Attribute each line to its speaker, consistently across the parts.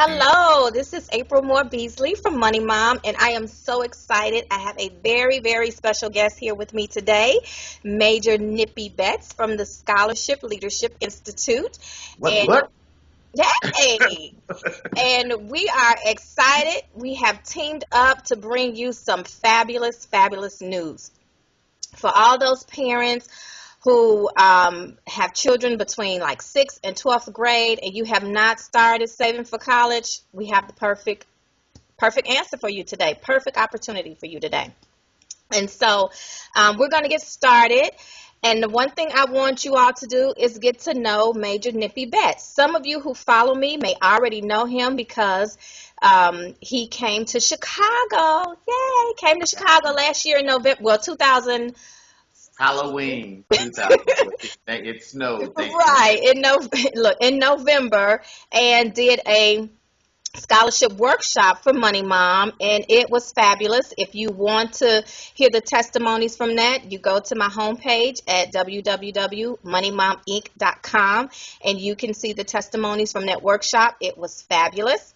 Speaker 1: Hello, this is April Moore Beasley from Money Mom, and I am so excited. I have a very, very special guest here with me today, Major Nippy Betz from the Scholarship Leadership Institute.
Speaker 2: What?
Speaker 1: And
Speaker 2: What?
Speaker 1: hey, and we are excited. We have teamed up to bring you some fabulous, fabulous news for all those parents who have children between like 6th and 12th grade and you have not started saving for college. We have the perfect answer for you today, perfect opportunity for you today. And so we're going to get started. And the one thing I want you all to do is get to know Major Nippy Betz. Some of you who follow me may already know him because he came to Chicago. Yay! Came to Chicago last year in November, well, 2000.
Speaker 2: Halloween 2014. It snowed.
Speaker 1: Right, in November, and did a scholarship workshop for Money Mom, and it was fabulous. If you want to hear the testimonies from that, you go to my homepage at www.moneymominc.com, and you can see the testimonies from that workshop. It was fabulous.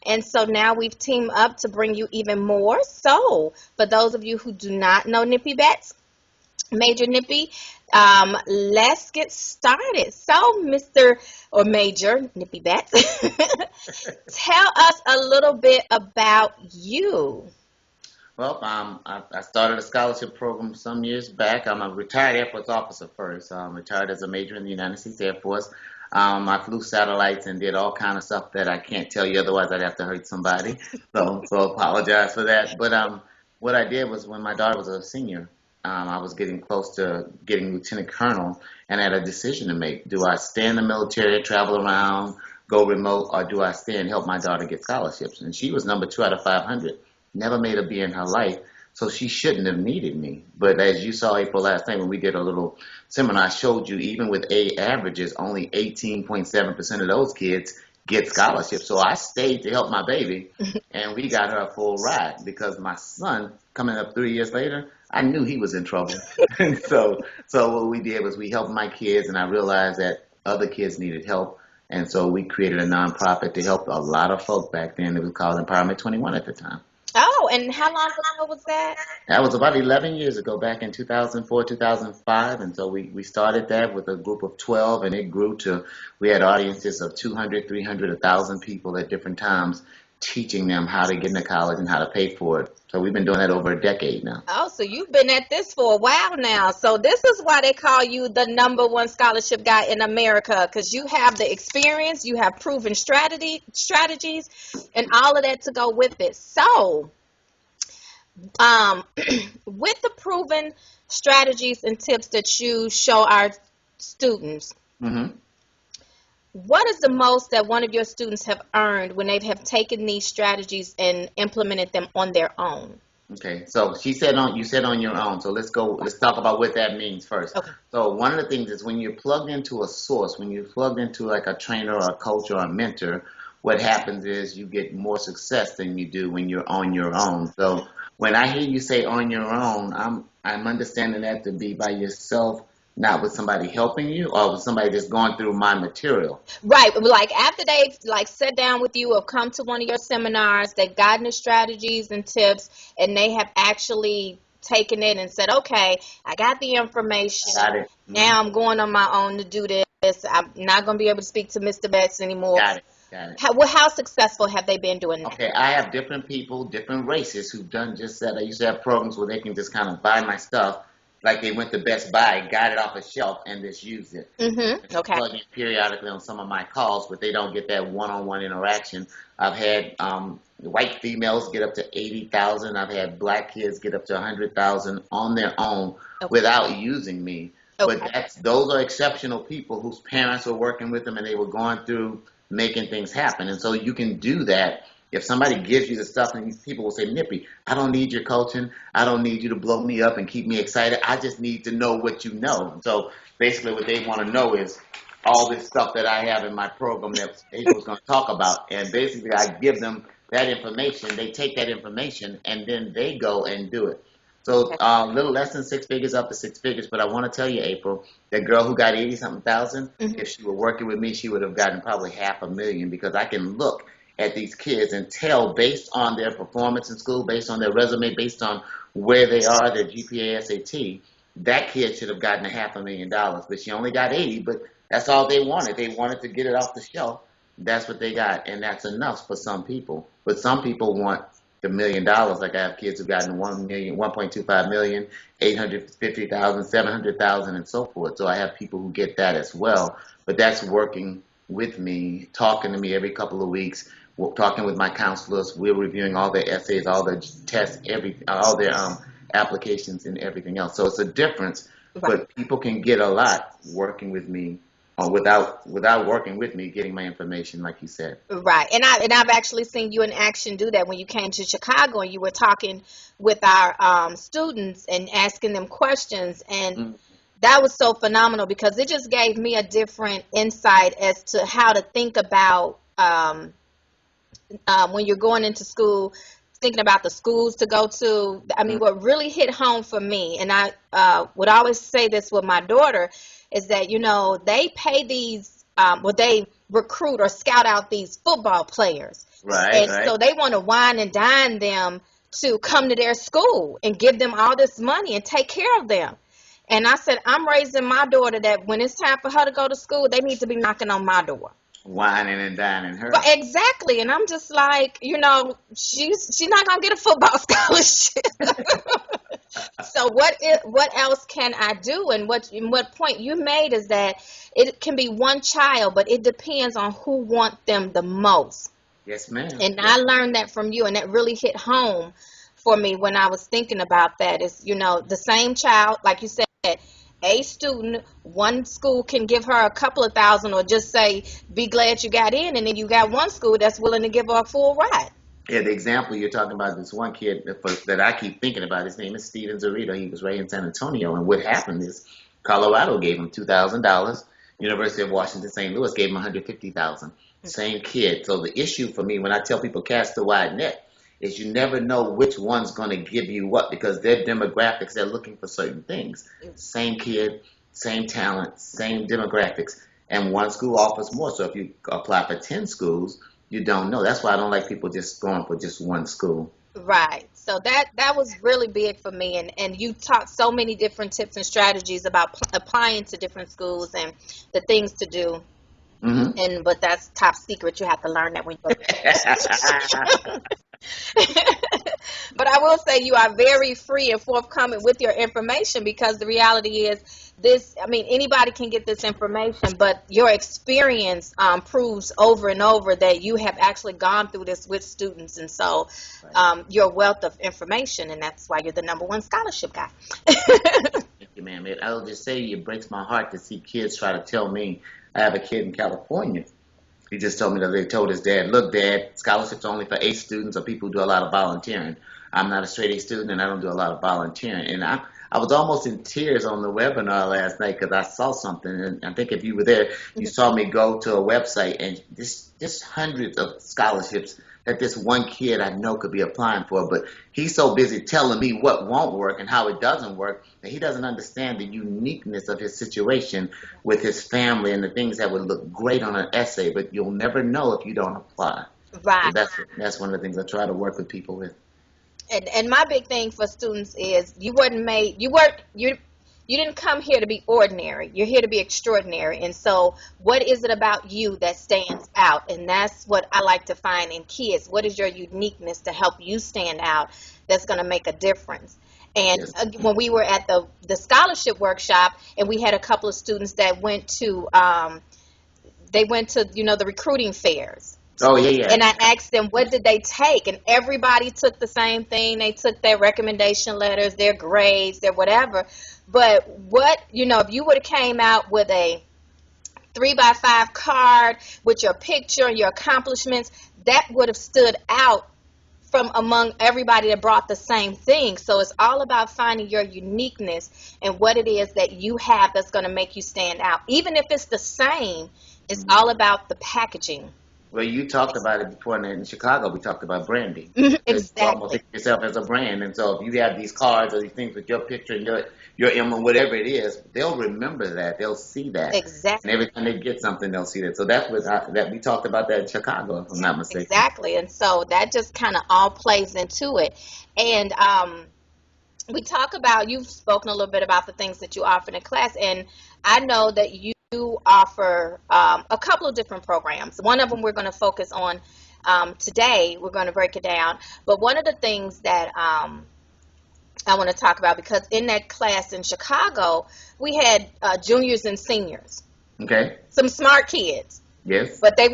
Speaker 1: And so now we've teamed up to bring you even more. So for those of you who do not know Nippy Betz, Major Nippy, let's get started. So, Mr. or Major Nippy Betz, tell us a little bit about you.
Speaker 2: Well, I started a scholarship program some years back. I'm a retired Air Force officer first. I'm retired as a major in the United States Air Force. I flew satellites and did all kind of stuff that I can't tell you, otherwise I'd have to hurt somebody. So apologize for that. But what I did was when my daughter was a senior, I was getting close to getting lieutenant colonel, and I had a decision to make. Do I stay in the military, travel around, go remote, or do I stay and help my daughter get scholarships? And she was number 2 out of 500. Never made a B in her life, so she shouldn't have needed me. But as you saw, April, last time when we did a little seminar, I showed you even with A averages, only 18.7% of those kids get scholarships. So I stayed to help my baby, and we got her a full ride because my son, coming up 3 years later, I knew he was in trouble. And so what we did was we helped my kids, and I realized that other kids needed help. And so we created a nonprofit to help a lot of folk back then. It was called Empowerment 21 at the time.
Speaker 1: Oh, and how long ago was that?
Speaker 2: That was about 11 years ago, back in 2004, 2005. And so we started that with a group of 12, and it grew to, we had audiences of 200, 300, 1,000 people at different times, teaching them how to get into college and how to pay for it. So we've been doing that over a decade now.
Speaker 1: Oh, so you've been at this for a while now. So this is why they call you the #1 scholarship guy in America, because you have the experience, you have proven strategies, and all of that to go with it. So, with the proven strategies and tips that you show our students,
Speaker 2: Mm-hmm.
Speaker 1: what is the most that one of your students have earned when they have taken these strategies and implemented them on their own?
Speaker 2: Okay, so you said on your own. So let's talk about what that means first.
Speaker 1: Okay.
Speaker 2: So one of the things is when you're plugged into a source, when you're plugged into like a trainer or a coach or a mentor, what happens is you get more success than you do when you're on your own. So when I hear you say on your own, I'm understanding that to be by yourself, not with somebody helping you or with somebody just going through my material.
Speaker 1: Right, like after they've like sat down with you or come to one of your seminars, they've gotten the strategies and tips, and they have actually taken it and said, okay, I got the information.
Speaker 2: Got it.
Speaker 1: Now I'm going on my own to do this. I'm not going to be able to speak to Mr. Betz anymore.
Speaker 2: Got it. Got it.
Speaker 1: How successful have they been doing that?
Speaker 2: Okay, I have different people, different races who've done just that. I used to have programs where they can just kind of buy my stuff, like they went to Best Buy, got it off a shelf, and just used it.
Speaker 1: Mm-hmm. Okay.
Speaker 2: Plug in periodically on some of my calls, but they don't get that one-on-one interaction. I've had white females get up to 80,000. I've had black kids get up to 100,000 on their own without using me.
Speaker 1: Okay.
Speaker 2: But those are exceptional people whose parents were working with them, and they were going through making things happen. And so you can do that. If somebody gives you the stuff, and people will say, Nippy, I don't need your coaching. I don't need you to blow me up and keep me excited. I just need to know what you know. So basically what they want to know is all this stuff that I have in my program that April's going to talk about. And basically I give them that information. They take that information, and then they go and do it. So a little less than 6 figures up to 6 figures. But I want to tell you, April, that girl who got 80-something thousand, if she were working with me, she would have gotten probably $500,000, because I can look at these kids and tell based on their performance in school, based on their resume, based on where they are, their GPA, SAT, that kid should have gotten $500,000, but she only got 80. But that's all they wanted. They wanted to get it off the shelf. That's what they got, and that's enough for some people. But some people want the $1,000,000. Like I have kids who've gotten 1 million, 1.25 million, 850,000, 700,000, and so forth. So I have people who get that as well. But that's working with me, talking to me every couple of weeks, talking with my counselors. We're reviewing all their essays, all their tests, all their applications, and everything else. So it's a difference.
Speaker 1: Right.
Speaker 2: But people can get a lot working with me, or without working with me, getting my information, like you said.
Speaker 1: Right. And I've actually seen you in action do that when you came to Chicago and you were talking with our students and asking them questions. And that was so phenomenal because it just gave me a different insight as to how to think about when you're going into school, thinking about the schools to go to. I mean, what really hit home for me, and I would always say this with my daughter, is that, they pay these, they recruit or scout out these football players.
Speaker 2: Right.
Speaker 1: So they want to wine and dine them to come to their school and give them all this money and take care of them. And I said, I'm raising my daughter that when it's time for her to go to school, they need to be knocking on my door.
Speaker 2: Whining and dining her.
Speaker 1: But exactly. And I'm just like, she's not going to get a football scholarship. So what else can I do? And what point you made is that it can be one child, but it depends on who wants them the most.
Speaker 2: Yes, ma'am.
Speaker 1: And I learned that from you, and that really hit home for me when I was thinking about that. Is, the same child, like you said, a student, one school can give her a couple of thousand or just say, be glad you got in, and then you got one school that's willing to give her a full ride.
Speaker 2: Yeah, the example you're talking about, this one kid that I keep thinking about, his name is Steven Zarito. He was raised in San Antonio, and what happened is Colorado gave him $2,000. University of Washington, St. Louis gave him $150,000. Same kid. So the issue for me when I tell people cast a wide net is you never know which one's going to give you what, because their demographics, they're looking for certain things. Same kid, same talent, same demographics, and one school offers more. So if you apply for 10 schools, you don't know. That's why I don't like people just going for just one school.
Speaker 1: Right. So that was really big for me. And you taught so many different tips and strategies about applying to different schools and the things to do.
Speaker 2: Mm-hmm.
Speaker 1: But that's top secret. You have to learn that when you go. But I will say you are very free and forthcoming with your information, because the reality is anybody can get this information, but your experience proves over and over that you have actually gone through this with students. And so your wealth of information, and that's why you're the #1 scholarship guy.
Speaker 2: Thank you, ma'am. I'll just say it breaks my heart to see kids try to tell me. I have a kid in California. He just told me that they told his dad, look, Dad, scholarships only for A students or people who do a lot of volunteering. I'm not a straight A student, and I don't do a lot of volunteering. And I was almost in tears on the webinar last night because I saw something. And I think if you were there, you saw me go to a website and just hundreds of scholarships that this one kid I know could be applying for. But he's so busy telling me what won't work and how it doesn't work that he doesn't understand the uniqueness of his situation with his family and the things that would look great on an essay, but you'll never know if you don't apply.
Speaker 1: Right.
Speaker 2: So that's one of the things I try to work with people with.
Speaker 1: And my big thing for students is you didn't come here to be ordinary. You're here to be extraordinary. And so what is it about you that stands out? And that's what I like to find in kids. What is your uniqueness to help you stand out that's going to make a difference? And when we were at the scholarship workshop, and we had a couple of students that went to the recruiting fairs.
Speaker 2: Oh, yeah.
Speaker 1: And I asked them, what did they take? And everybody took the same thing. They took their recommendation letters, their grades, their whatever. But if you would have came out with a 3x5 card with your picture and your accomplishments, that would have stood out from among everybody that brought the same thing. So it's all about finding your uniqueness and what it is that you have that's going to make you stand out. Even if it's the same, it's all about the packaging.
Speaker 2: Well, you talked about it before in Chicago. We talked about branding. That you almost
Speaker 1: Exactly.
Speaker 2: think of yourself as a brand, and so if you have these cards or these things with your picture and your emblem, whatever it is, they'll remember that. They'll see that, and
Speaker 1: Exactly.
Speaker 2: every time they get something, they'll see that. So that's what that we talked about that in Chicago, if I'm not mistaken.
Speaker 1: Exactly. And so that just kind of all plays into it. And we talk about, you've spoken a little bit about the things that you offer in class, and I know that you offer a couple of different programs. One of them we're going to focus on today. We're going to break it down. But one of the things that I want to talk about, because in that class in Chicago, we had juniors and seniors,
Speaker 2: Okay.
Speaker 1: some smart kids.
Speaker 2: Yes.
Speaker 1: But they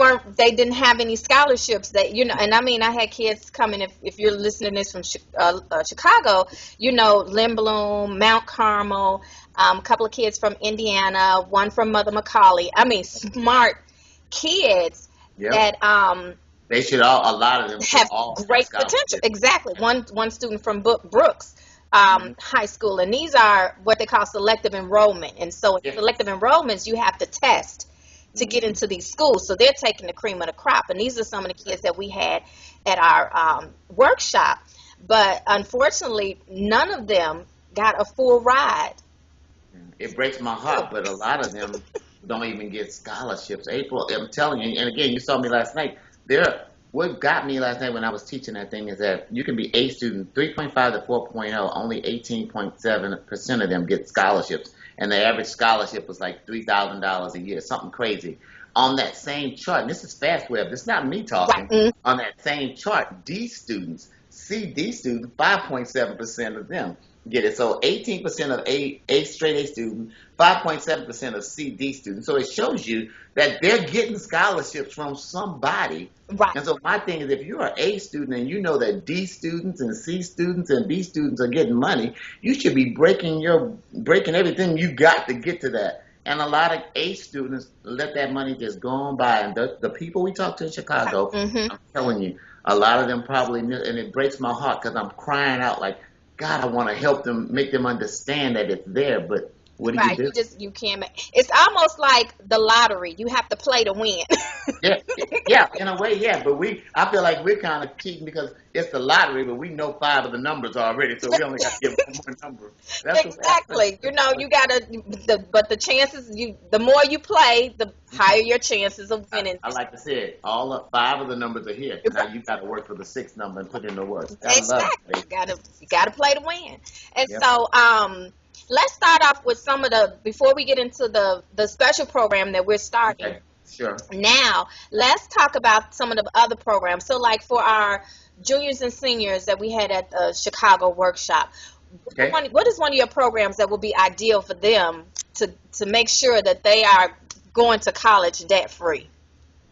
Speaker 1: didn't have any scholarships that, and I mean, I had kids coming, if you're listening to this from Chicago, Lynn Bloom, Mount Carmel, a couple of kids from Indiana, one from Mother McCauley. I mean, smart kids
Speaker 2: Yep.
Speaker 1: that
Speaker 2: They should a lot of them should
Speaker 1: have
Speaker 2: all have
Speaker 1: great potential.
Speaker 2: scholarships.
Speaker 1: Exactly. One student from Brooks High School, and these are what they call selective enrollment. And so in
Speaker 2: Yeah.
Speaker 1: selective enrollments, you have to test to get into these schools. So they're taking the cream of the crop. And these are some of the kids that we had at our workshop. But unfortunately, none of them got a full ride.
Speaker 2: It breaks my heart, but a lot of them don't even get scholarships. April, I'm telling you, and again, you saw me last night. What got me last night when I was teaching that thing is that you can be A student, 3.5 to 4.0, only 18.7% of them get scholarships. And the average scholarship was like $3,000 a year, something crazy. On that same chart, and this is FastWeb, this is not me talking.
Speaker 1: Right.
Speaker 2: On that same chart, D students, CD students, 5.7% of them get it. So 18% of straight A students, 5.7% of CD students. So it shows you that they're getting scholarships from somebody.
Speaker 1: Right.
Speaker 2: And so my thing is, if you're an A student and you know that D students and C students and B students are getting money, you should be breaking everything you got to get to that. And a lot of A students let that money just go on by. And the people we talk to in Chicago, I'm telling you, a lot of them probably, and it breaks my heart because I'm crying out like, God, I want to help them, make them understand that it's there, but what do
Speaker 1: Right.
Speaker 2: you do?
Speaker 1: You can't it's almost like the lottery. You have to play to win.
Speaker 2: Yeah, in a way, yeah. But I feel like we're kind of cheating because it's the lottery, but we know 5 of the numbers already, so we only got to give one more number. That's
Speaker 1: Exactly. You gotta, but the chances, the more you play, the higher your chances of winning.
Speaker 2: I like to say it. 5 of the numbers are here. Now you got to work for the 6th number and put in the work. I love
Speaker 1: Exactly.
Speaker 2: it.
Speaker 1: You gotta play to win. And
Speaker 2: Yep.
Speaker 1: so, let's start off with some of before we get into the special program that we're starting.
Speaker 2: Okay. Sure.
Speaker 1: Now, let's talk about some of the other programs. So, like for our juniors and seniors that we had at the Chicago workshop,
Speaker 2: Okay.
Speaker 1: what is one of your programs that will be ideal for them to make sure that they are going to college debt free?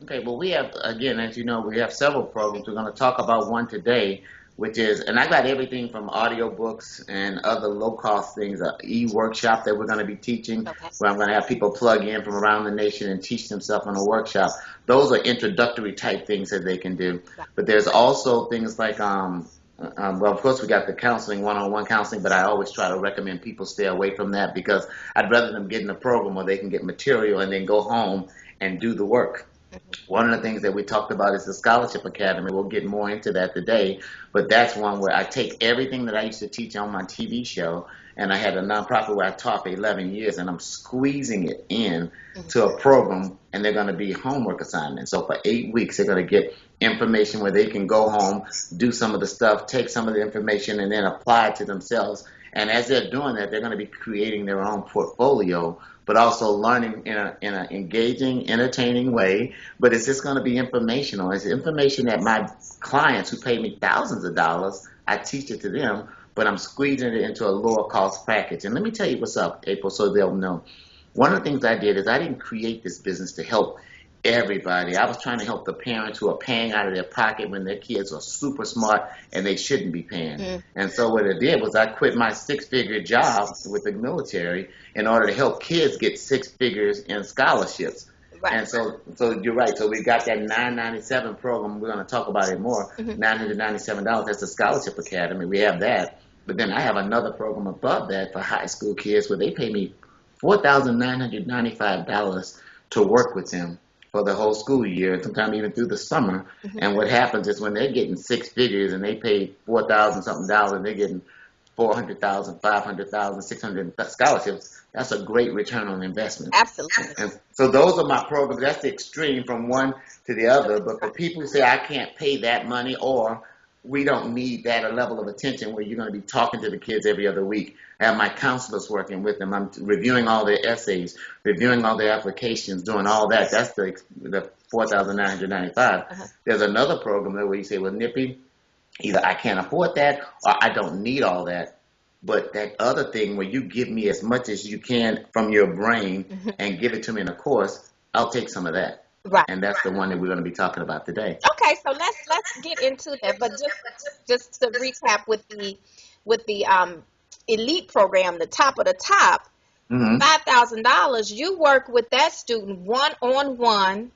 Speaker 2: Okay, well, we have, again, as you know, we have several programs. We're going to talk about one today, which is, and I got everything from audiobooks and other low-cost things, an e-workshop that we're going to be teaching,
Speaker 1: Okay.
Speaker 2: where I'm going to have people plug in from around the nation and teach themselves on a workshop. Those are introductory type things that they can do.
Speaker 1: Right.
Speaker 2: But there's also things like, well, of course, we got the counseling, one-on-one counseling, but I always try to recommend people stay away from that because I'd rather them get in a program where they can get material and then go home and do the work. One of the things that we talked about is the Scholarship Academy. We'll get more into that today, but that's one where I take everything that I used to teach on my TV show, and I had a nonprofit where I taught for 11 years, and I'm squeezing it in to a program, and they're going to be homework assignments. So for 8 weeks, they're going to get information where they can go home, do some of the stuff, take some of the information, and then apply it to themselves. And as they're doing that, they're going to be creating their own portfolio, but also learning in an engaging, entertaining way. But it's just going to be informational. It's information that my clients who pay me thousands of dollars, I teach it to them, but I'm squeezing it into a lower cost package. And let me tell you what's up, April, so they'll know. One of the things I did is I didn't create this business to help everybody. I was trying to help the parents who are paying out of their pocket when their kids are super smart and they shouldn't be paying. And so what I did was I quit my 6-figure job with the military in order to help kids get 6 figures in scholarships.
Speaker 1: Right.
Speaker 2: And so you're right. So we got that $997 program. We're going to talk about it more. $997. That's the Scholarship Academy. We have that. But then I have another program above that for high school kids where they pay me $4,995 to work with them for the whole school year, and sometimes even through the summer. And what happens is when they're getting six figures and they paid $4,000 something dollars, they're getting 400,000, 500,000, 600 scholarships. That's a great return on investment.
Speaker 1: Absolutely.
Speaker 2: And so those are my programs. That's the extreme from one to the other. But for people who say I can't pay that money, or we don't need that level of attention where you're going to be talking to the kids every other week. I have my counselors working with them. I'm reviewing all their essays, reviewing all their applications, doing all that. That's the 4,995. There's another program there where you say, well, Nippy, either I can't afford that or I don't need all that. But that other thing where you give me as much as you can from your brain and give it to me in a course, I'll take some of that.
Speaker 1: Right.
Speaker 2: And that's the one that we're going to be talking about today.
Speaker 1: Okay, so let's get into that. But just to recap with the elite program, the top of the top, $5,000. You work with that student one-on-one.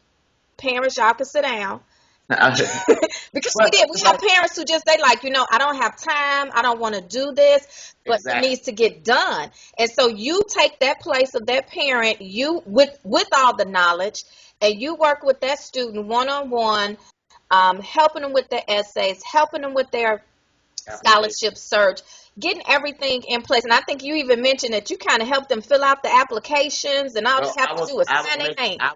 Speaker 1: Parents, y'all can sit down. Because we have parents who just, they like, I don't have time, I don't want to do this, but it needs to get done. And so you take that place of that parent, you with all the knowledge, and you work with that student one-on-one, helping them with their essays, helping them with their scholarship search, getting everything in place. And I think you even mentioned that you kind of help them fill out the applications, and all they have to do is sign their name.
Speaker 2: I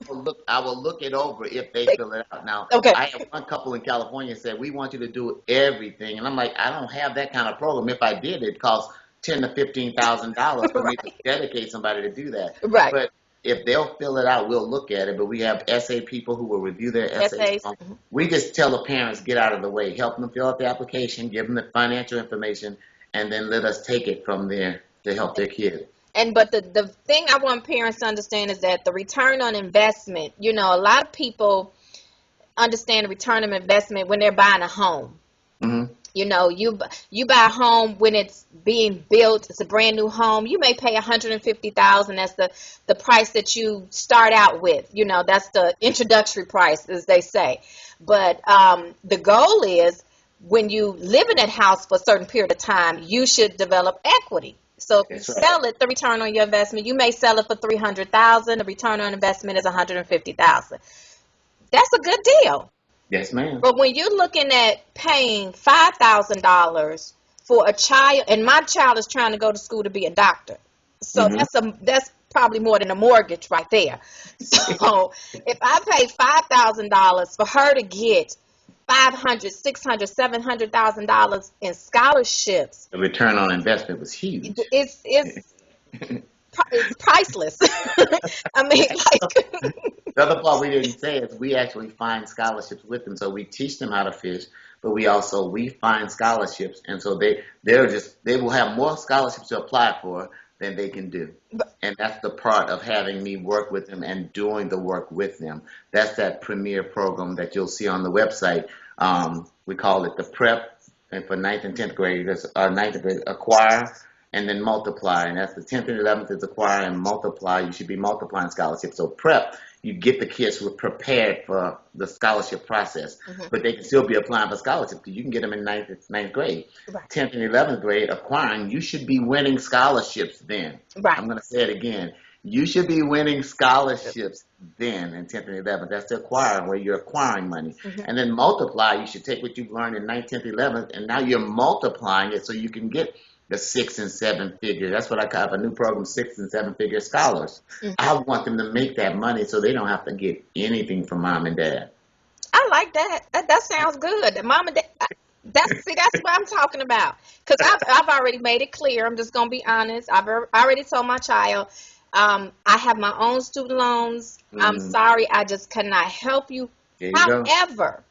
Speaker 2: will look it over if they fill it out. Now, I have one couple in California said, we want you to do everything. And I'm like, I don't have that kind of program. If I did, it'd cost $10,000 to $15,000 for me to dedicate somebody to do that.
Speaker 1: Right.
Speaker 2: But if they'll fill it out, we'll look at it. But we have essay people who will review their essays. We just tell the parents, get out of the way, help them fill out the application, give them the financial information, and then let us take it from there to help their kids.
Speaker 1: But the thing I want parents to understand is that the return on investment, a lot of people understand the return on investment when they're buying a home. You buy a home when it's being built. It's a brand new home. You may pay $150,000. That's the price that you start out with. That's the introductory price, as they say. But the goal is, when you live in that house for a certain period of time, you should develop equity. So if you sell it, the return on your investment, you may sell it for $300,000. The return on investment is $150,000. That's a good deal.
Speaker 2: Yes, ma'am.
Speaker 1: But when you're looking at paying $5,000 for a child, and my child is trying to go to school to be a doctor, so that's probably more than a mortgage right there. So if I pay $5,000 for her to get $500,000, $600,000, $700,000 in scholarships,
Speaker 2: the return on investment was huge.
Speaker 1: It's priceless. I mean,
Speaker 2: the other part we didn't say is we actually find scholarships with them. So we teach them how to fish, but we find scholarships, and so they will have more scholarships to apply for than they can do. And that's the part of having me work with them and doing the work with them. That's that premier program that you'll see on the website. We call it the prep, and for 9th and 10th graders, 9th grade, acquire, and then multiply. And that's the 10th and 11th is acquire and multiply. You should be multiplying scholarships. So prep, you get the kids who are prepared for the scholarship process, but they can still be applying for scholarships because you can get them in 9th grade. 10th and 11th grade, acquiring, you should be winning scholarships then. I'm going to say it again. You should be winning scholarships then in 10th and 11th. That's the acquiring, where you're acquiring money. And then multiply, you should take what you've learned in 9th, 10th, 11th, and now you're multiplying it so you can get the 6 and 7 figure. That's what I call a new program, 6 and 7 figure scholars. I want them to make that money so they don't have to get anything from mom and dad.
Speaker 1: I like that. That sounds good. Mom and dad. That's what I'm talking about. Because I've already made it clear. I'm just gonna be honest. I've already told my child, I have my own student loans. I'm sorry, I just cannot help you. However,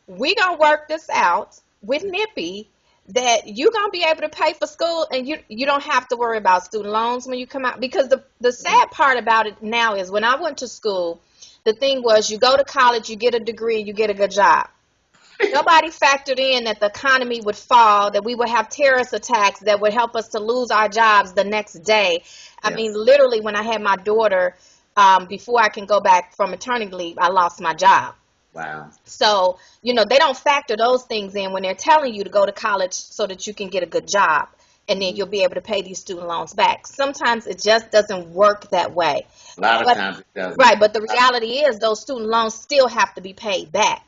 Speaker 1: we're gonna work this out with Nippy, that you're going to be able to pay for school, and you don't have to worry about student loans when you come out. Because the sad part about it now is, when I went to school, the thing was, you go to college, you get a degree, and you get a good job. Nobody factored in that the economy would fall, that we would have terrorist attacks that would help us to lose our jobs the next day. I mean, literally, when I had my daughter, before I can go back from maternity leave, I lost my job.
Speaker 2: Wow.
Speaker 1: So, they don't factor those things in when they're telling you to go to college so that you can get a good job. and then you'll be able to pay these student loans back. Sometimes it just doesn't work that way.
Speaker 2: A lot of
Speaker 1: But
Speaker 2: times it doesn't.
Speaker 1: right, but the reality is those student loans still have to be paid back.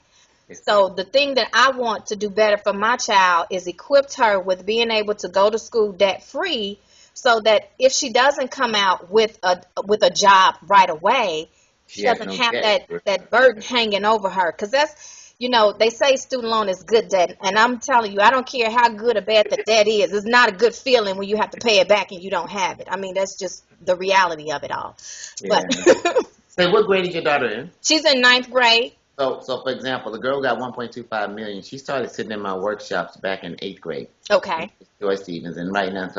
Speaker 1: So the thing that I want to do better for my child is equip her with being able to go to school debt free, so that if she doesn't come out with a job right away, she doesn't have that burden hanging over her. Because that's, they say student loan is good debt, and I'm telling you, I don't care how good or bad the debt is. It's not a good feeling when you have to pay it back and you don't have it. I mean, that's just the reality of it all.
Speaker 2: Yeah.
Speaker 1: But
Speaker 2: So what grade is your daughter in?
Speaker 1: she's in 9th grade.
Speaker 2: So for example, the girl got 1.25 million. She started sitting in my workshops back in 8th grade.
Speaker 1: Okay.
Speaker 2: Joy Stevens, and right now,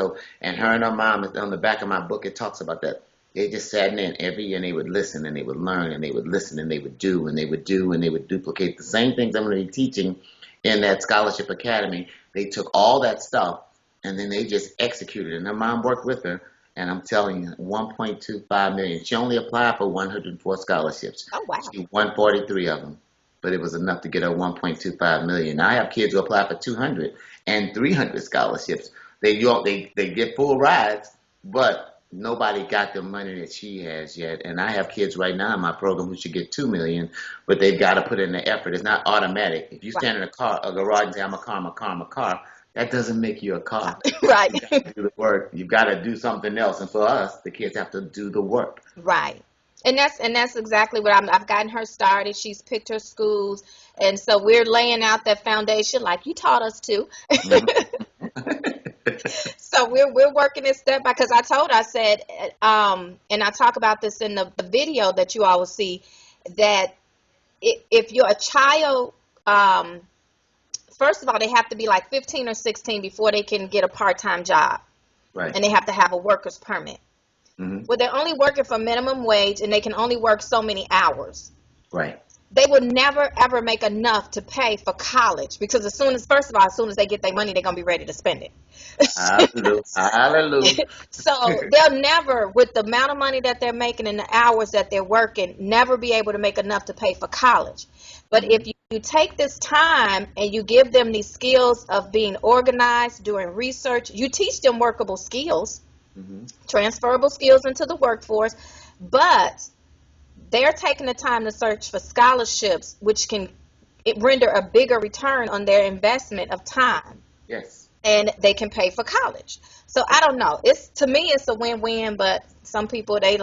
Speaker 2: and her and her mom, on the back of my book, it talks about that. They just sat in every year and they would listen and they would learn and they would listen and they would do and they would do and they would duplicate the same things I'm going to be teaching in that Scholarship Academy. They took all that stuff and then they just executed it. And her mom worked with her, and I'm telling you, 1.25 million. She only applied for 104 scholarships.
Speaker 1: Oh, wow.
Speaker 2: She won 43 of them, but it was enough to get her 1.25 million. Now I have kids who apply for 200 and 300 scholarships. They get full rides, but nobody got the money that she has yet. And I have kids right now in my program who should get 2 million, but they've got to put in the effort. It's not automatic. If you stand in a garage and say, I'm a car, that doesn't make you a car.
Speaker 1: Right.
Speaker 2: You got to do the work. You've got to do something else. And for us, the kids have to do the work.
Speaker 1: Right. And that's exactly what I've gotten her started. She's picked her schools, and so we're laying out that foundation like you taught us to. So we're working it step by, because I said, and I talk about this in the video that you all will see, that if you're a child, first of all, they have to be like 15 or 16 before they can get a part-time job.
Speaker 2: Right.
Speaker 1: And they have to have a worker's permit.
Speaker 2: Mm-hmm.
Speaker 1: Well, they're only working for minimum wage, and they can only work so many hours.
Speaker 2: Right.
Speaker 1: They will never, ever make enough to pay for college, because as soon as they get their money, they're going to be ready to spend it.
Speaker 2: Hallelujah.
Speaker 1: So they'll never, with the amount of money that they're making and the hours that they're working, never be able to make enough to pay for college. But if you take this time and you give them these skills of being organized, doing research, you teach them workable skills, transferable skills into the workforce, but they're taking the time to search for scholarships, which can render a bigger return on their investment of time.
Speaker 2: Yes.
Speaker 1: And they can pay for college. So I don't know. To me, it's a win-win, but some people, they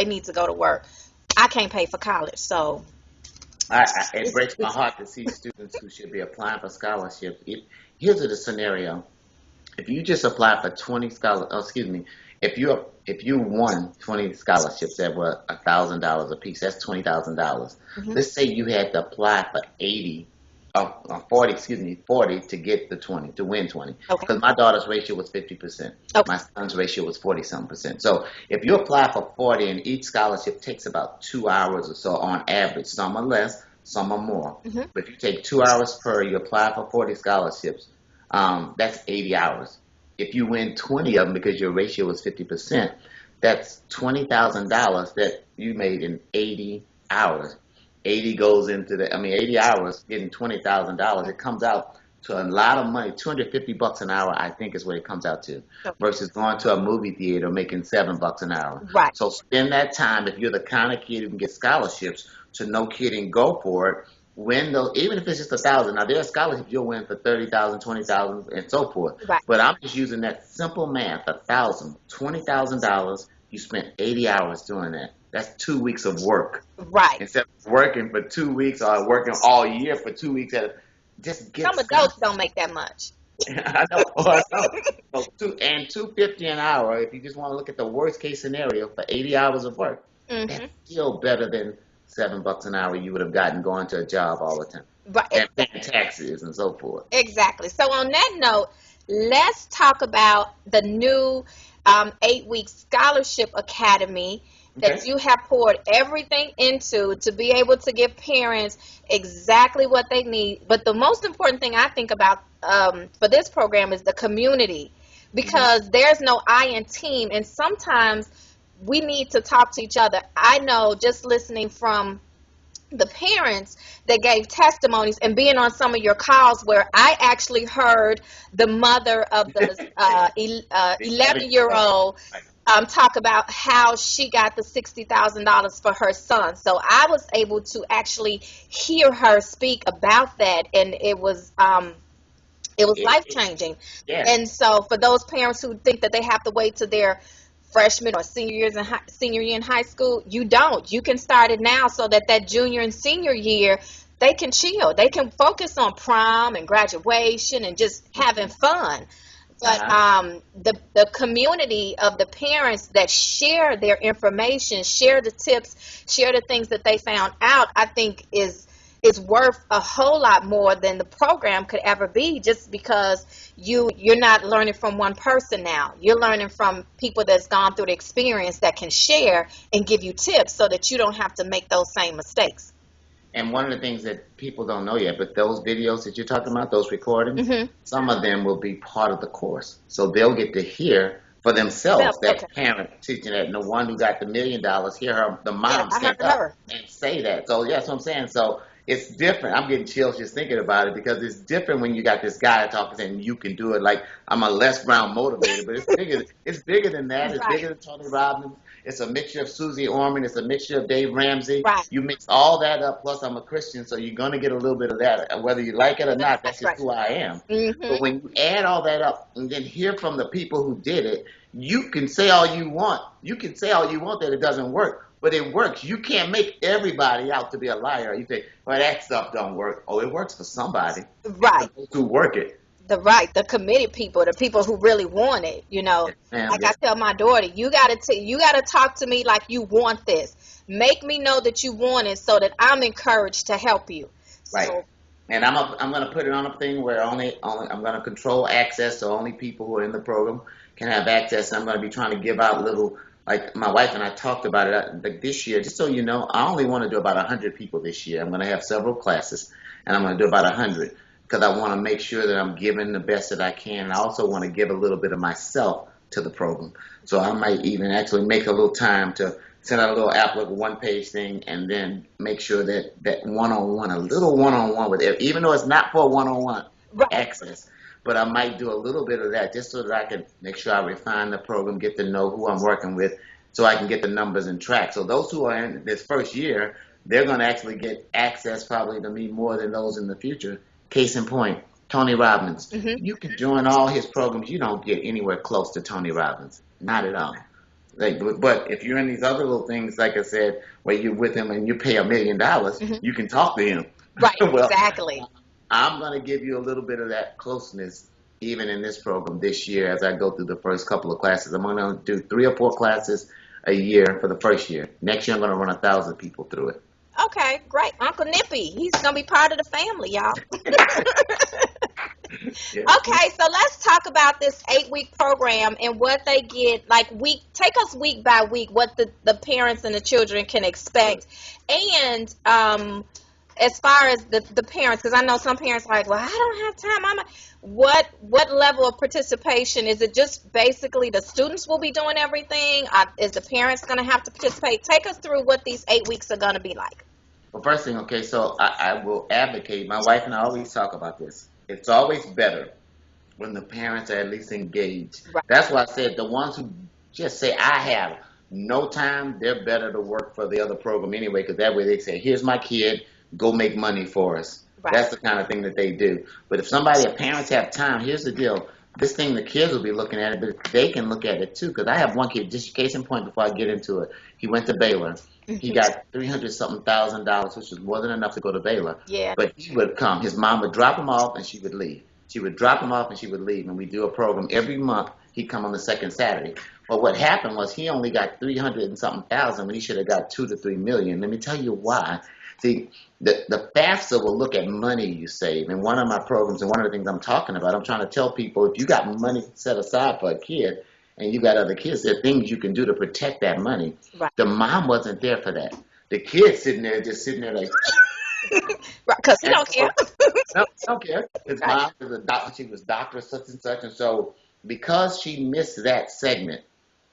Speaker 1: need to go to work. I can't pay for college, so.
Speaker 2: It breaks my heart to see students who should be applying for scholarships. Here's the scenario. If you just apply for 20 if you won 20 scholarships that were $1,000 a piece, that's $20,000. Mm-hmm. Let's say you had to apply for 40 to get the 20, to win 20.
Speaker 1: Okay.
Speaker 2: Because my daughter's ratio was 50%. Okay. My son's ratio was 40-something%. So if you apply for 40, and each scholarship takes about 2 hours or so on average, some are less, some are more. Mm-hmm. But if you take 2 hours per, you apply for 40 scholarships, that's 80 hours. If you win 20 of them because your ratio was 50%, that's $20,000 that you made in 80 hours. 80 goes into 80 hours getting $20,000. It comes out to a lot of money. $250 an hour, I think, is what it comes out to, versus going to a movie theater making $7 an hour.
Speaker 1: Right.
Speaker 2: So spend that time, if you're the kind of kid who can get scholarships, to no kidding go for it. Win those, even if it's just $1,000. Now there are scholarships you'll win for $30,000, $20,000, and so forth. Right. But I'm just using that simple math: $1,000, $20,000. You spent 80 hours doing that. That's 2 weeks of work.
Speaker 1: Right.
Speaker 2: Instead of working for 2 weeks or working all year for 2 weeks just get.
Speaker 1: Some adults don't make that much.
Speaker 2: I know. So and $250 an hour. If you just want to look at the worst case scenario for 80 hours of work, that's still better than $7 an hour you would have gotten going to a job all the time. Right. And paying taxes and so forth.
Speaker 1: Exactly. So on that note, let's talk about the new 8-week scholarship academy that you have poured everything into to be able to give parents exactly what they need. But the most important thing I think about for this program is the community, because there's no I in team, and sometimes we need to talk to each other. I know, just listening from the parents that gave testimonies, and being on some of your calls where I actually heard the mother of the 11-year-old talk about how she got the $60,000 for her son. So I was able to actually hear her speak about that, and it was
Speaker 2: It,
Speaker 1: life
Speaker 2: it,
Speaker 1: changing.
Speaker 2: yeah.
Speaker 1: And so for those parents who think that they have to wait to their freshman or senior year in high school, you don't. You can start it now so that junior and senior year they can chill. They can focus on prom and graduation and just having fun. But
Speaker 2: Uh-huh.
Speaker 1: the community of the parents that share their information, share the tips, share the things that they found out, I think is worth a whole lot more than the program could ever be, just because you're not learning from one person now. You're learning from people that's gone through the experience that can share and give you tips so that you don't have to make those same mistakes.
Speaker 2: And one of the things that people don't know yet, but those videos that you're talking about, those recordings,
Speaker 1: Mm-hmm.
Speaker 2: some of them will be part of the course. So they'll get to hear for themselves
Speaker 1: Okay.
Speaker 2: that parent teaching that. And the one who got the $1 million, hear her, the
Speaker 1: Yeah,
Speaker 2: mom
Speaker 1: I
Speaker 2: stand
Speaker 1: heard
Speaker 2: up
Speaker 1: her.
Speaker 2: and say that. So yeah, that's what I'm saying. So it's different. I'm getting chills just thinking about it because it's different when you got this guy talking saying you can do it. Like I'm a Les Brown motivator, but it's bigger. It's bigger than that. It's
Speaker 1: Right.
Speaker 2: bigger than Tony Robbins. It's a mixture of Susie Orman. It's a mixture of Dave Ramsey.
Speaker 1: Right.
Speaker 2: You mix all that up. Plus, I'm a Christian, so you're gonna get a little bit of that, whether you like it or not. That's
Speaker 1: That's
Speaker 2: just
Speaker 1: right.
Speaker 2: who I am.
Speaker 1: Mm-hmm.
Speaker 2: But when you add all that up and then hear from the people who did it, you can say all you want. You can say all you want that it doesn't work, but it works. You can't make everybody out to be a liar. You say, well, that stuff don't work. Oh, it works for somebody. It's
Speaker 1: Right.
Speaker 2: supposed to work it.
Speaker 1: The committed people, the people who really want it.
Speaker 2: Yes, ma'am.
Speaker 1: Like I
Speaker 2: Yes.
Speaker 1: tell my daughter, you gotta talk to me like you want this. Make me know that you want it so that I'm encouraged to help you.
Speaker 2: Right.
Speaker 1: So
Speaker 2: And I'm gonna put it on a thing where only I'm gonna control access, so only people who are in the program can have access. I'm gonna be trying to give out little, like my wife and I talked about it like this year. Just so you know, I only want to do about 100 people this year. I'm gonna have several classes, and I'm gonna do about 100 because I want to make sure that I'm giving the best that I can. And I also want to give a little bit of myself to the program. So I might even actually make a little time to send out a little applicant one-page thing, and then make sure that one-on-one, a little one-on-one with it, even though it's not for one-on-one
Speaker 1: right,
Speaker 2: access. But I might do a little bit of that just so that I can make sure I refine the program, get to know who I'm working with, so I can get the numbers and track. So those who are in this first year, they're going to actually get access probably to me more than those in the future. Case in point, Tony Robbins.
Speaker 1: hmm
Speaker 2: You can join all his programs. You don't get anywhere close to Tony Robbins. Not at all. Like, but if you're in these other little things, like I said, where you're with him and you pay $1 million,
Speaker 1: hmm
Speaker 2: you can talk to him.
Speaker 1: right,
Speaker 2: Well,
Speaker 1: exactly.
Speaker 2: I'm going to give you a little bit of that closeness even in this program this year as I go through the first couple of classes. I'm going to do 3 or 4 classes a year for the first year. Next year, I'm going to run 1,000 people through it.
Speaker 1: Okay, great. Uncle Nippy, he's gonna be part of the family, y'all.
Speaker 2: Yeah.
Speaker 1: Okay, so let's talk about this 8-week program and what they get. Like take us week by week, what the parents and the children can expect, and as far as the parents, because I know some parents are like, well, I don't have time. What level of participation is it? Just basically the students will be doing everything. Is the parents going to have to participate? Take us through what these 8 weeks are going to be like.
Speaker 2: Well, first thing, okay, so I will advocate. My wife and I always talk about this. It's always better when the parents are at least engaged.
Speaker 1: Right.
Speaker 2: That's why I said the ones who just say, I have no time, they're better to work for the other program anyway, because that way they say, here's my kid, go make money for us.
Speaker 1: Right.
Speaker 2: That's the kind of thing that they do. But if parents have time, here's the deal. This thing, the kids will be looking at it, but they can look at it too. Because I have one kid, just case in point before I get into it. He went to Baylor. He got 300-something thousand dollars, which was more than enough to go to Baylor.
Speaker 1: Yeah.
Speaker 2: But he would come. His mom would drop him off, and she would leave. She would drop him off, and she would leave. And we do a program every month. He'd come on the second Saturday. But what happened was he only got 300 and something thousand when he should have got 2 to 3 million. Let me tell you why. See, the FAFSA will look at money you save. And one of my programs, and one of the things I'm talking about, I'm trying to tell people, if you got money set aside for a kid, and you got other kids, there are things you can do to protect that money.
Speaker 1: Right.
Speaker 2: The mom wasn't there for that. The kid just sitting there like,
Speaker 1: Right, because he don't care.
Speaker 2: no, I don't care. His
Speaker 1: Right.
Speaker 2: mom was a doctor. She was doctor such and such, and so because she missed that segment,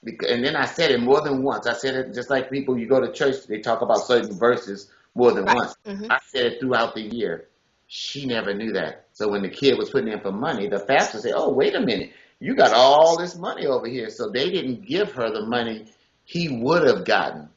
Speaker 2: and then I said it more than once. I said it just like people, you go to church, they talk about certain verses more than
Speaker 1: Right.
Speaker 2: once.
Speaker 1: Mm-hmm.
Speaker 2: I said it throughout the year. She never knew that. So when the kid was putting in for money, the FAFSA said, "Oh, wait a minute, you got all this money over here." So they didn't give her the money he would have gotten.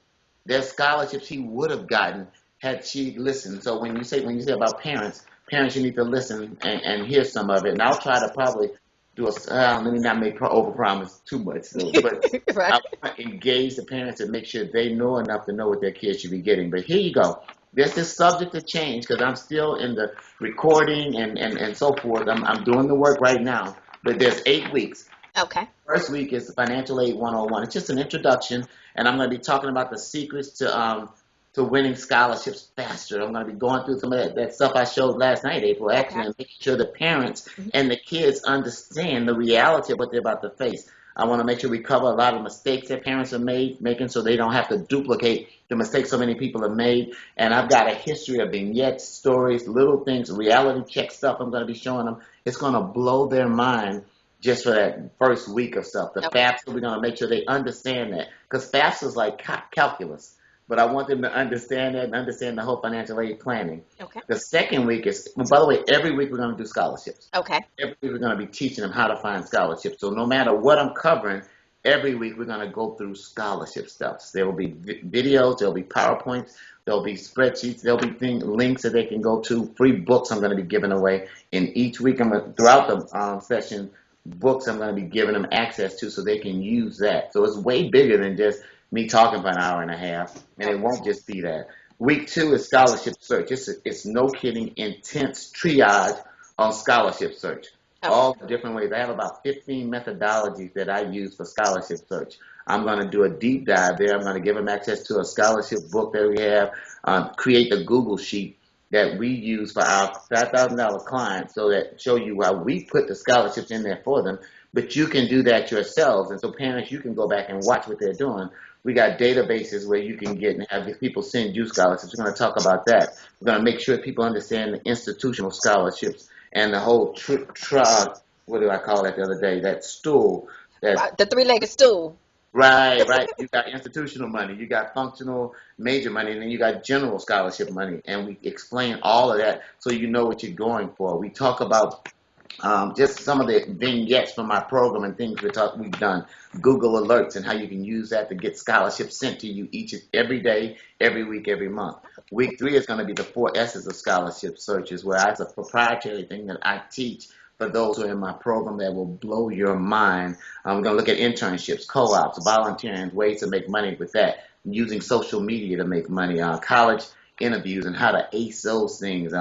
Speaker 2: There's scholarships he would have gotten had she listened. So when you say about parents, parents, you need to listen and hear some of it. And I'll try to probably do let me not make overpromise too much, so, but
Speaker 1: Right.
Speaker 2: I want to engage the parents and make sure they know enough to know what their kids should be getting. But here you go. This is subject to change because I'm still in the recording and so forth. I'm doing the work right now, but there's 8 weeks.
Speaker 1: Okay.
Speaker 2: First week is the Financial Aid 101. It's just an introduction, and I'm going to be talking about the secrets to winning scholarships faster. I'm going to be going through some of that stuff I showed last night, April,
Speaker 1: Okay.
Speaker 2: actually, and making sure the parents
Speaker 1: Mhm.
Speaker 2: and the kids understand the reality of what they're about to face. I want to make sure we cover a lot of mistakes that parents are making so they don't have to duplicate the mistakes so many people have made. And I've got a history of vignettes, stories, little things, reality check stuff I'm going to be showing them. It's going to blow their mind just for that first week of stuff. The
Speaker 1: Okay.
Speaker 2: FAFSA, we're going to make sure they understand that. Because FAFSA is like calculus. But I want them to understand that and understand the whole financial aid planning.
Speaker 1: Okay.
Speaker 2: The second week is, well, by the way, every week we're going to do scholarships.
Speaker 1: Okay.
Speaker 2: Every week we're going to be teaching them how to find scholarships. So no matter what I'm covering, every week we're going to go through scholarship stuff. There will be videos, there will be PowerPoints, there'll be spreadsheets, there'll be links that they can go to, free books I'm going to be giving away. And each week throughout the session, books I'm going to be giving them access to so they can use that. So it's way bigger than just me talking for an hour and a half, and it won't just be that. Week 2 is scholarship search. It's no kidding, intense triage on scholarship search.
Speaker 1: Okay.
Speaker 2: All the different ways. I have about 15 methodologies that I use for scholarship search. I'm going to do a deep dive there. I'm going to give them access to a scholarship book that we have, create the Google sheet that we use for our $5,000 clients so that show you how we put the scholarships in there for them. But you can do that yourselves. And so parents, you can go back and watch what they're doing. We got databases where you can get and have these people send you scholarships. We're going to talk about that. We're going to make sure people understand the institutional scholarships and the whole what do I call that the other day? That stool. That
Speaker 1: Right. The three-legged stool.
Speaker 2: Right, right. You got institutional money, you got functional major money, and then you got general scholarship money. And we explain all of that so you know what you're going for. We talk about just some of the vignettes from my program and things we've done, Google alerts and how you can use that to get scholarships sent to you every day, every week, every month. Week 3 is going to be the 4 S's of scholarship searches, where it's a proprietary thing that I teach for those who are in my program that will blow your mind. We're going to look at internships, co-ops, volunteering, ways to make money with that, using social media to make money, college interviews and how to ace those things.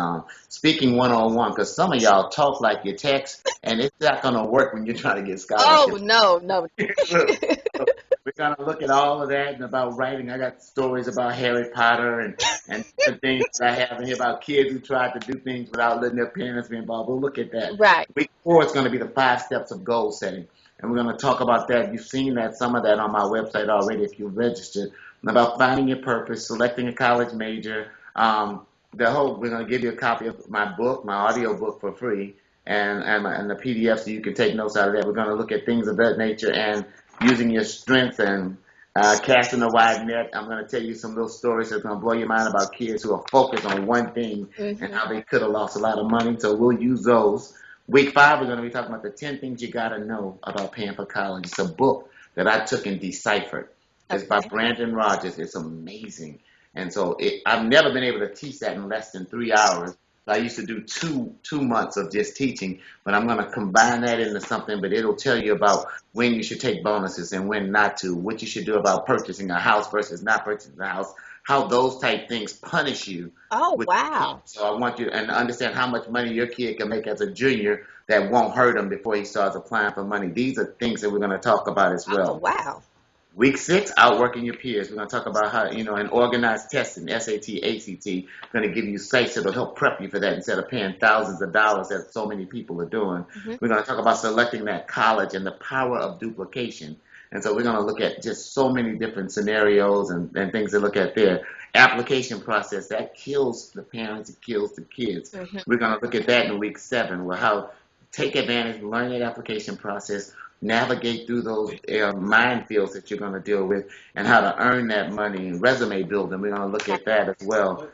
Speaker 2: Speaking one-on-one, because some of y'all talk like you text, and it's not going to work when you're trying to get
Speaker 1: Oh
Speaker 2: scholarships.
Speaker 1: no, no.
Speaker 2: Look, so we're going to look at all of that and about writing. I got stories about Harry Potter and different things that I have in here about kids who tried to do things without letting their parents be involved. We'll look at that.
Speaker 1: Right.
Speaker 2: Week 4 is going to be the 5 steps of goal setting. And we're going to talk about that. You've seen some of that on my website already if you've registered, about finding your purpose, selecting a college major. We're going to give you a copy of my book, my audio book for free, and the PDF so you can take notes out of that. We're going to look at things of that nature and using your strength and casting a wide net. I'm going to tell you some little stories that's going to blow your mind about kids who are focused on one thing and how they could have lost a lot of money. So we'll use those. Week 5, we're going to be talking about the 10 things you got to know about paying for college. It's a book that I took and deciphered. It's by Brandon Rogers. It's amazing. And so I've never been able to teach that in less than 3 hours. I used to do two months of just teaching, but I'm going to combine that into something, but it'll tell you about when you should take bonuses and when not to, what you should do about purchasing a house versus not purchasing a house, how those type things punish you.
Speaker 1: Oh wow.
Speaker 2: So I want you to understand how much money your kid can make as a junior that won't hurt him before he starts applying for money. These are things that we're going to talk about as
Speaker 1: Oh
Speaker 2: well.
Speaker 1: wow.
Speaker 2: Week 6, outworking your peers. We're going to talk about how, and organized testing, SAT, ACT, going to give you sites that will help prep you for that instead of paying thousands of dollars that so many people are doing. We're going to talk about selecting that college and the power of duplication. And so we're going to look at just so many different scenarios and things to look at there. Application process, that kills the parents, it kills the kids. We're going to look at that in week 7, where how take advantage, learn that application process, navigate through those minefields that you're going to deal with, and how to earn that money and resume building. We're going to look at that as well.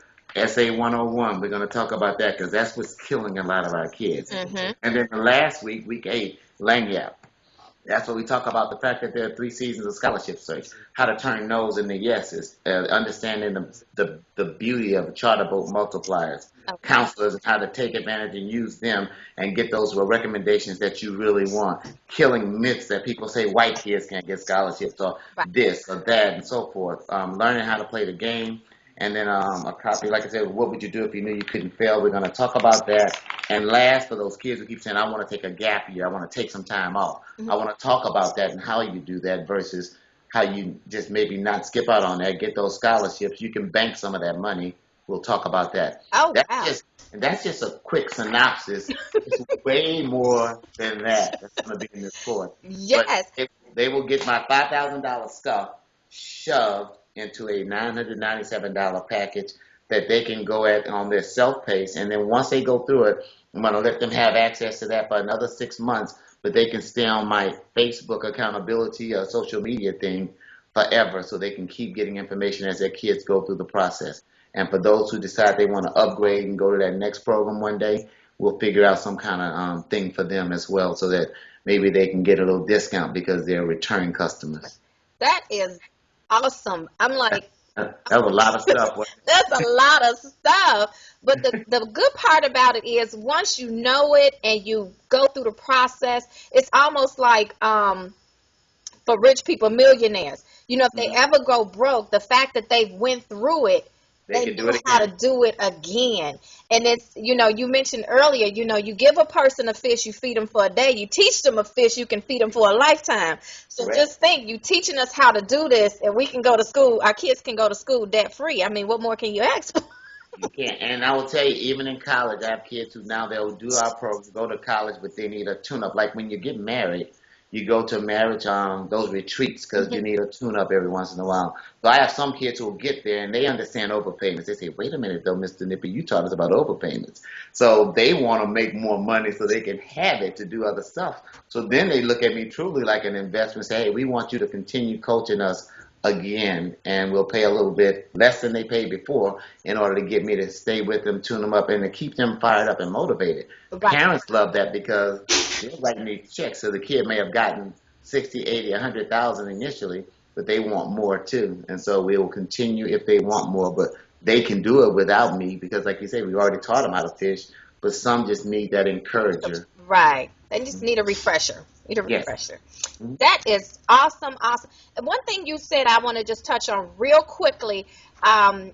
Speaker 2: SA 101. We're going to talk about that because that's what's killing a lot of our kids.
Speaker 1: Mm-hmm.
Speaker 2: And then the last week, week 8, Lanyap. That's what we talk about, the fact that there are 3 seasons of scholarship search, how to turn no's into yeses, understanding the beauty of charter boat multipliers,
Speaker 1: Okay.
Speaker 2: counselors, and how to take advantage and use them and get those recommendations that you really want, killing myths that people say white kids can't get scholarships or
Speaker 1: Right.
Speaker 2: this or that and so forth, learning how to play the game. And then a copy, like I said, what would you do if you knew you couldn't fail? We're going to talk about that. And last, for those kids who keep saying, I want to take a gap year, I want to take some time off.
Speaker 1: Mm-hmm.
Speaker 2: I want to talk about that and how you do that versus how you just maybe not skip out on that, get those scholarships. You can bank some of that money. We'll talk about that.
Speaker 1: Oh, wow.
Speaker 2: That's just a quick synopsis. It's way more than that that's going to be in this course.
Speaker 1: Yes.
Speaker 2: But they will get my $5,000 stuff shoved into a $997 package that they can go at on their self-pace. And then once they go through it, I'm going to let them have access to that for another 6 months, but they can stay on my Facebook accountability or social media thing forever so they can keep getting information as their kids go through the process. And for those who decide they want to upgrade and go to that next program one day, we'll figure out some kind of thing for them as well so that maybe they can get a little discount because they're return customers.
Speaker 1: That is awesome. I'm like,
Speaker 2: That was a lot of stuff.
Speaker 1: that's a lot of stuff. But the good part about it is once you know it and you go through the process, it's almost like for rich people, millionaires. You know, if they ever go broke, the fact that they went through it, they know how to do it again. And it's, you know, you mentioned earlier, you know, you give a person a fish, you feed them for a day. You teach them a fish, you can feed them for a lifetime. So
Speaker 2: Right.
Speaker 1: Just think, you teaching us how to do this, and we can go to school, our kids can go to school debt free. I mean, what more can you ask for?
Speaker 2: You can't. And I will tell you, even in college, I have kids who now they'll do our program, go to college, but they need a tune-up. Like when you get married, you go to marriage those retreats because you need a tune-up every once in a while. So I have some kids who will get there and they understand overpayments. They say, wait a minute though, Mr. Nippy, you taught us about overpayments. So they want to make more money so they can have it to do other stuff. So then they look at me truly like an investment, say, hey, we want you to continue coaching us again, and we'll pay a little bit less than they paid before in order to get me to stay with them, tune them up, and to keep them fired up and motivated.
Speaker 1: Right.
Speaker 2: Parents love that because they're writing these checks, so the kid may have gotten 60, 80, 100,000 initially, but they want more too. And so we will continue if they want more, but they can do it without me because, like you said, we already taught them how to fish, but some just need that encourager.
Speaker 1: Right. They just need a refresher.
Speaker 2: Yes.
Speaker 1: That is awesome, awesome. And one thing you said I want to just touch on real quickly,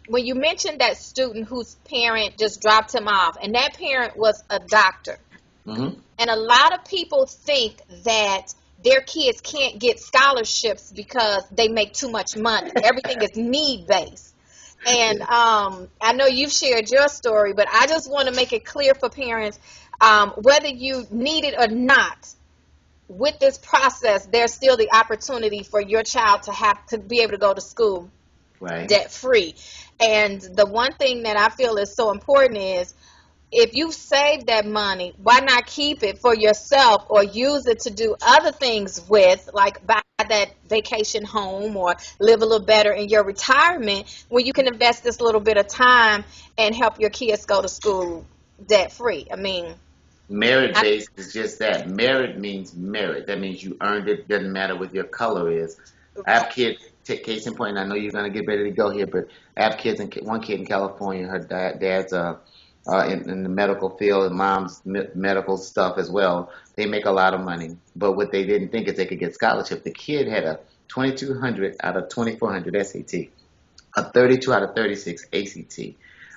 Speaker 1: when you mentioned that student whose parent just dropped him off, and that parent was a doctor.
Speaker 2: Mm-hmm.
Speaker 1: And a lot of people think that their kids can't get scholarships because they make too much money. Everything is need-based. And I know you've shared your story, but I just want to make it clear for parents, whether you need it or not, with this process, there's still the opportunity for your child to have to be able to go to school debt free. And the one thing that I feel is so important is if you've saved that money, why not keep it for yourself or use it to do other things with, like buy that vacation home or live a little better in your retirement when you can invest this little bit of time and help your kids go to school debt free. I mean,
Speaker 2: merit-based is just that. Merit means merit. That means you earned it. Doesn't matter what your color is. I have kids, case in point, I know you're going to get ready to go here, but I have kids, one kid in California, her dad's in the medical field, and mom's medical stuff as well. They make a lot of money, but what they didn't think is they could get scholarship. The kid had a 2,200 out of 2,400 SAT, a 32 out of 36 ACT,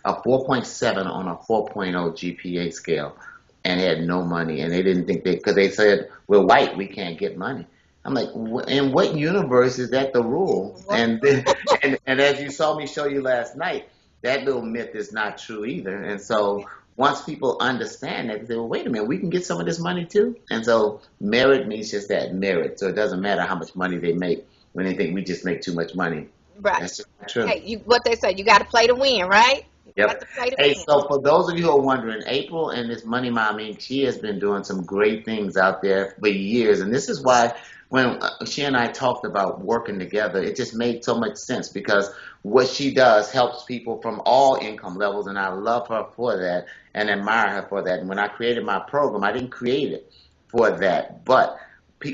Speaker 2: a 4.7 on a 4.0 GPA scale, and had no money. And they didn't think because they said, we're white, we can't get money. I'm like, in what universe is that the rule? And as you saw me show you last night, that little myth is not true either. And so once people understand that, they say, well, wait a minute, we can get some of this money too. And so merit means just that, merit. So it doesn't matter how much money they make when they think we just make too much money.
Speaker 1: Right.
Speaker 2: That's just not true.
Speaker 1: Hey, what they say, you got to play to win, right?
Speaker 2: Yep. Hey, so for those of you who are wondering, April and this Money Mommy, she has been doing some great things out there for years. And this is why when she and I talked about working together, it just made so much sense because what she does helps people from all income levels, and I love her for that and admire her for that. And when I created my program, I didn't create it for that, but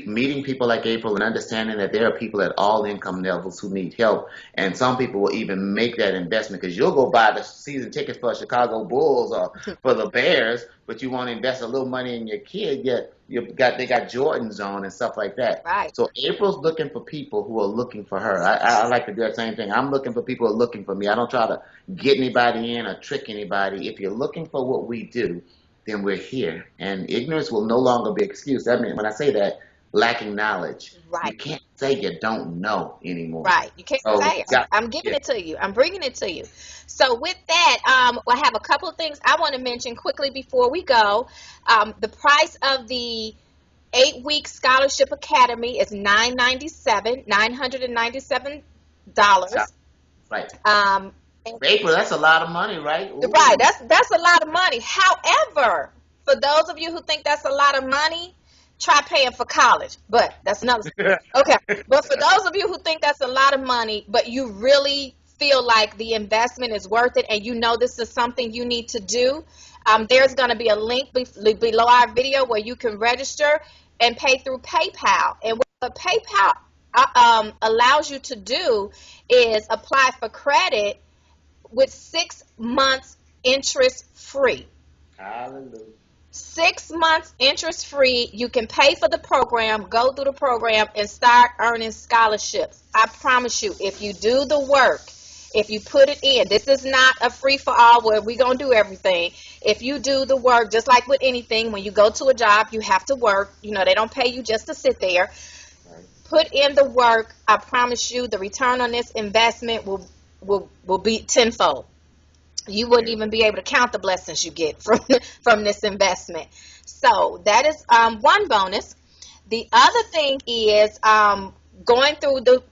Speaker 2: meeting people like April and understanding that there are people at all income levels who need help, and some people will even make that investment because you'll go buy the season tickets for Chicago Bulls or for the Bears, but you want to invest a little money in your kid. Yet they got Jordans on and stuff like that.
Speaker 1: Right.
Speaker 2: So April's looking for people who are looking for her. I like to do that same thing. I'm looking for people who are looking for me. I don't try to get anybody in or trick anybody. If you're looking for what we do, then we're here, and ignorance will no longer be excused. I mean, when I say that, lacking knowledge. You
Speaker 1: Right.
Speaker 2: can't say you don't know anymore.
Speaker 1: Right. You can't
Speaker 2: So,
Speaker 1: say it. I'm giving
Speaker 2: yeah,
Speaker 1: it to you. I'm bringing it to you. So with that, I have a couple of things I want to mention quickly before we go. The price of the 8-week scholarship academy is $997.
Speaker 2: right.
Speaker 1: Um, and-
Speaker 2: April, that's a lot of money, right?
Speaker 1: right.
Speaker 2: Ooh.
Speaker 1: That's a lot of money. However, for those of you who think that's a lot of money, try paying for college. But that's another. Okay. But for those of you who think that's a lot of money, but you really feel like the investment is worth it and you know this is something you need to do, there's going to be a link below our video where you can register and pay through PayPal. And what PayPal allows you to do is apply for credit with 6 months interest free.
Speaker 2: Hallelujah.
Speaker 1: 6 months interest free. You can pay for the program, go through the program, and start earning scholarships. I promise you, if you do the work, if you put it in, this is not a free for all where we're going to do everything. If you do the work, just like with anything, when you go to a job, you have to work. You know, they don't pay you just to sit there.
Speaker 2: Right.
Speaker 1: Put in the work. I promise you, the return on this investment will be tenfold. You wouldn't even be able to count the blessings you get from this investment. So that is one bonus. The other thing is going through the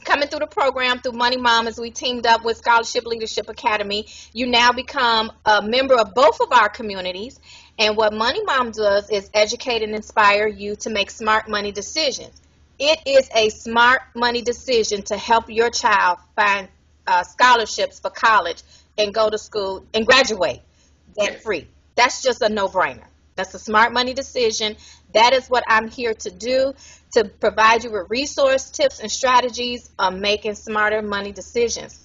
Speaker 1: coming through the program through Money Mom as we teamed up with Scholarship Leadership Academy. You now become a member of both of our communities. And what Money Mom does is educate and inspire you to make smart money decisions. It is a smart money decision to help your child find scholarships for college and go to school and graduate debt free. That's just a no-brainer. That's a smart money decision. That is what I'm here to do, to provide you with resource tips and strategies on making smarter money decisions.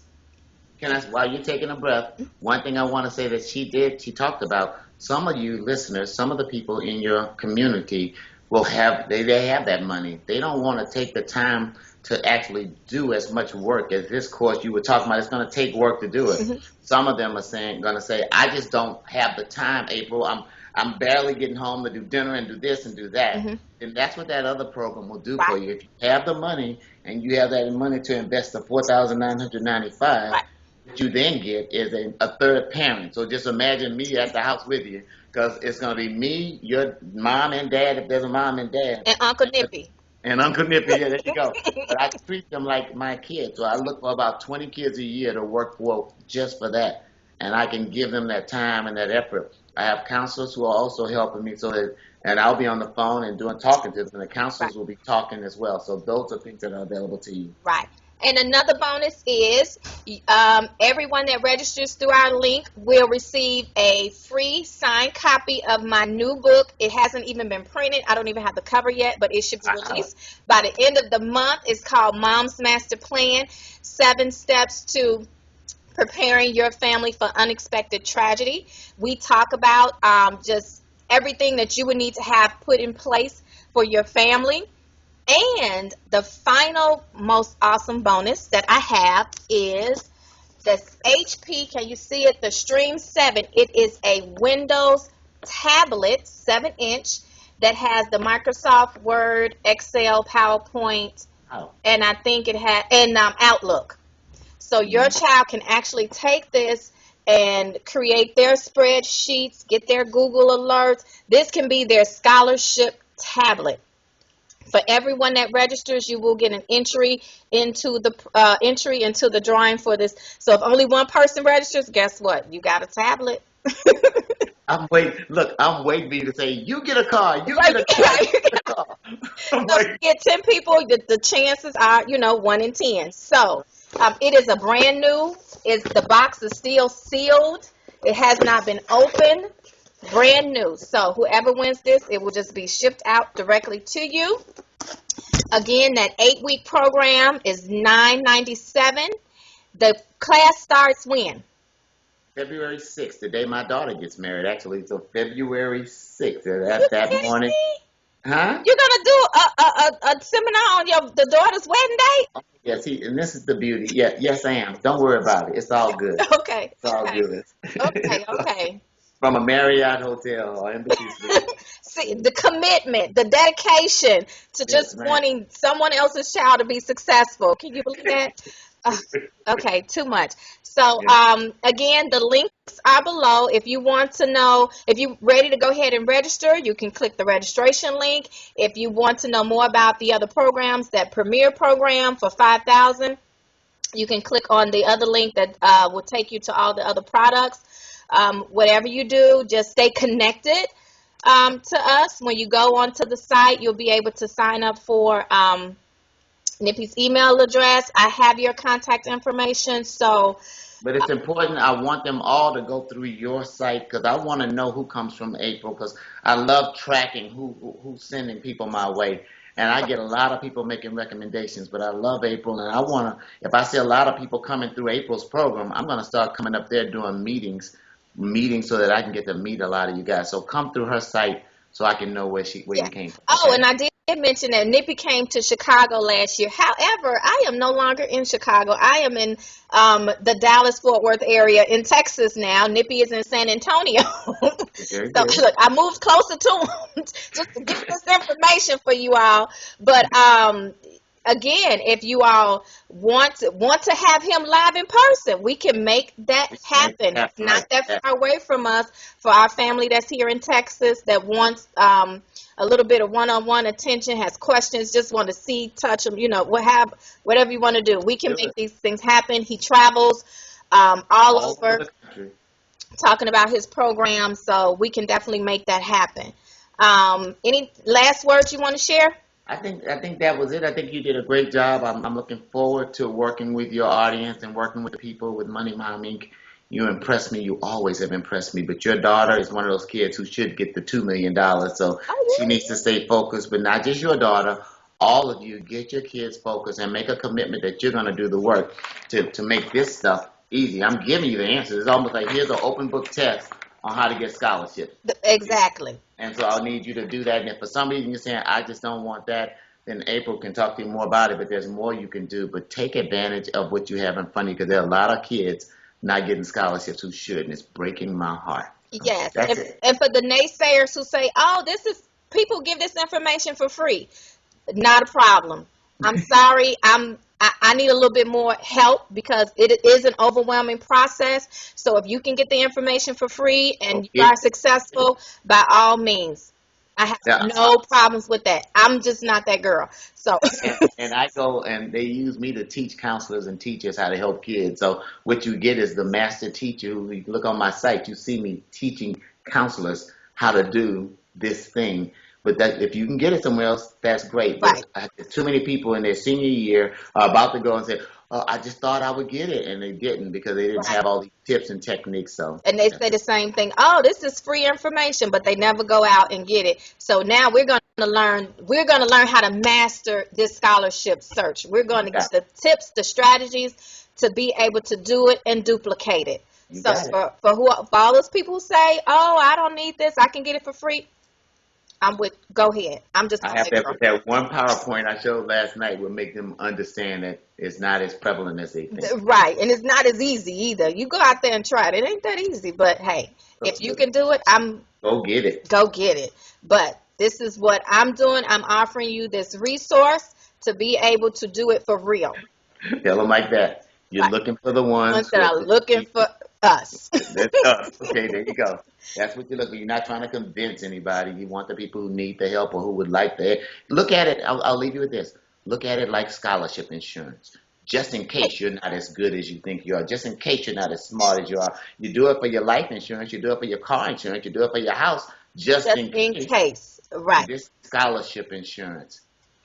Speaker 2: While you're taking a breath, one thing I want to say that she talked about, some of you listeners, some of the people in your community will have, they have that money. They don't want to take the time to actually do as much work as this course you were talking about. It's going to take work to do it.
Speaker 1: Mm-hmm.
Speaker 2: Some of them are going to say, I just don't have the time, April. I'm barely getting home to do dinner and do this and do that.
Speaker 1: Mm-hmm.
Speaker 2: And that's what that other program will do
Speaker 1: Right.
Speaker 2: for you. If you have the money and you have that money to invest the $4,995,
Speaker 1: Right.
Speaker 2: what you then get is a third parent. So just imagine me at the house with you, because it's going to be me, your mom and dad, if there's a mom and dad.
Speaker 1: And Uncle Nippy.
Speaker 2: And Uncle Nippy, yeah, there you go. But I treat them like my kids. So I look for about 20 kids a year to work for just for that. And I can give them that time and that effort. I have counselors who are also helping me, and I'll be on the phone and talking to them, and the counselors will be talking as well. So those are things that are available to you.
Speaker 1: Right. And another bonus is everyone that registers through our link will receive a free signed copy of my new book. It hasn't even been printed. I don't even have the cover yet, but it should be released by the end of the month. It's called Mom's Master Plan, 7 Steps to Preparing Your Family for Unexpected Tragedy. We talk about just everything that you would need to have put in place for your family. And the final most awesome bonus that I have is this HP, can you see it? The Stream 7. It is a Windows tablet, 7-inch, that has the Microsoft Word, Excel, PowerPoint, and I think it had, and Outlook. So your child can actually take this and create their spreadsheets, get their Google alerts. This can be their scholarship tablet. For everyone that registers, you will get an entry into the drawing for this. So if only one person registers, guess what? You got a tablet.
Speaker 2: I'm waiting. Look, I'm waiting for you to say, "You get a car. You
Speaker 1: Right,
Speaker 2: get a car. You
Speaker 1: right.
Speaker 2: get a car." I'm
Speaker 1: So if
Speaker 2: like,
Speaker 1: you get 10 people, the chances are, 1 in 10. So it is a brand new. The box is still sealed. It has not been opened. Brand new. So whoever wins this, it will just be shipped out directly to you. Again, that 8-week program is $9.97. The class starts when?
Speaker 2: February 6th, the day my daughter gets married. Actually, so February 6th.
Speaker 1: You
Speaker 2: That
Speaker 1: kidding
Speaker 2: morning,
Speaker 1: me?
Speaker 2: huh?
Speaker 1: You're gonna do a seminar on the daughter's wedding day?
Speaker 2: Yes, and this is the beauty. Yeah, yes, I am. Don't worry about it. It's all good.
Speaker 1: Okay,
Speaker 2: It's all
Speaker 1: okay,
Speaker 2: good.
Speaker 1: okay, okay.
Speaker 2: From a Marriott hotel or Embassy Suite.
Speaker 1: See, the commitment, the dedication to
Speaker 2: Yes,
Speaker 1: just
Speaker 2: ma'am.
Speaker 1: wanting someone else's child to be successful. Can you believe that? Uh, okay, too much. So,
Speaker 2: Yes.
Speaker 1: again, the links are below. If you want to know, if you're ready to go ahead and register, you can click the registration link. If you want to know more about the other programs, that Premier program for 5,000, you can click on the other link that will take you to all the other products. Whatever you do, just stay connected to us. When you go onto the site, you'll be able to sign up for Nippy's email address. I have your contact information. So,
Speaker 2: But it's important. I want them all to go through your site because I want to know who comes from April because I love tracking who's sending people my way. And I get a lot of people making recommendations, but I love April and I want to, if I see a lot of people coming through April's program, I'm going to start coming up there doing meetings so that I can get to meet a lot of you guys. So come through her site so I can know where
Speaker 1: yeah.
Speaker 2: you came from.
Speaker 1: Oh,
Speaker 2: Okay?
Speaker 1: and I did mention that Nippy came to Chicago last year. However, I am no longer in Chicago. I am in the Dallas-Fort Worth area in Texas now. Nippy is in San Antonio.
Speaker 2: Very
Speaker 1: So
Speaker 2: good.
Speaker 1: look, I moved closer to him just to get this information for you all. But again, if you all want to have him live in person, we can make that
Speaker 2: We can make it
Speaker 1: happen. It's
Speaker 2: happen like
Speaker 1: not that
Speaker 2: that.
Speaker 1: far away from us. For our family that's here in Texas that wants a little bit of one-on-one attention, has questions, just want to see, touch them, whatever you want to do. We can
Speaker 2: Do
Speaker 1: make
Speaker 2: it
Speaker 1: these things happen. He travels all
Speaker 2: all over
Speaker 1: over
Speaker 2: the country.
Speaker 1: talking about his program, so we can definitely make that happen. Any last words you want to share?
Speaker 2: I think that was it. I think you did a great job. I'm looking forward to working with your audience and working with the people with Money Mom Inc. You impress me. You always have impressed me. But your daughter is one of those kids who should get the $2 million. So she
Speaker 1: Oh,
Speaker 2: needs to stay focused. But not just your daughter. All of you, get your kids focused and make a commitment that you're going to do the work to make this stuff easy. I'm giving you the answers. It's almost like here's an open book test on how to get scholarships.
Speaker 1: yeah, exactly.
Speaker 2: And so I'll need you to do that. And if for some reason you're saying, I just don't want that, then April can talk to you more about it. But there's more you can do. But take advantage of what you have in front of you because there are a lot of kids not getting scholarships who should. And it's breaking my heart.
Speaker 1: Yes,
Speaker 2: That's it.
Speaker 1: and for the naysayers who say, "Oh, this is people give this information for free," not a problem. I'm sorry. I need a little bit more help because it is an overwhelming process. So if you can get the information for free
Speaker 2: So
Speaker 1: and you
Speaker 2: get
Speaker 1: are successful, by all means, I have
Speaker 2: yeah,
Speaker 1: no problems with that. I'm just not that girl. So
Speaker 2: and I go and they use me to teach counselors and teachers how to help kids. So what you get is the master teacher who you look on my site, you see me teaching counselors how to do this thing. But that if you can get it somewhere else, that's great.
Speaker 1: right.
Speaker 2: But too many people in their senior year are about to go and say, "Oh, I just thought I would get it," and they didn't because they didn't
Speaker 1: Right.
Speaker 2: have all these tips and techniques. So
Speaker 1: And they
Speaker 2: that's
Speaker 1: say
Speaker 2: it.
Speaker 1: the same thing. Oh, this is free information, but they never go out and get it. So now we're going to learn how to master this scholarship search. We're going
Speaker 2: You
Speaker 1: to get
Speaker 2: got
Speaker 1: the tips, the strategies to be able to do it and duplicate it.
Speaker 2: it. You
Speaker 1: So
Speaker 2: got it.
Speaker 1: for all those people who say, "Oh, I don't need this. I can get it for free." Go ahead. I'm just
Speaker 2: I
Speaker 1: not
Speaker 2: have
Speaker 1: that girl.
Speaker 2: that one PowerPoint I showed last night will make them understand that it's not as prevalent as they think.
Speaker 1: Right. And it's not as easy either. You go out there and try it. It ain't that easy, but hey,
Speaker 2: So
Speaker 1: if you can do it, I'm
Speaker 2: go get it.
Speaker 1: go get it. But this is what I'm doing. I'm offering you this resource to be able to do it for real.
Speaker 2: Tell them like that. You're
Speaker 1: Right.
Speaker 2: looking for the
Speaker 1: Ones
Speaker 2: ones
Speaker 1: that
Speaker 2: who are
Speaker 1: are looking for us.
Speaker 2: that's us. Okay, there you go. That's what you're looking. You're not trying to convince anybody. You want the people who need the help or who would like the look at it. I'll leave you with this. Look at it like scholarship insurance. just in case you're not as good as you think you are, just in case you're not as smart as you are. You do it for your life insurance, you do it for your car insurance, you do it for your house, just
Speaker 1: Just
Speaker 2: in
Speaker 1: in
Speaker 2: case.
Speaker 1: case,
Speaker 2: And
Speaker 1: right?
Speaker 2: this scholarship insurance,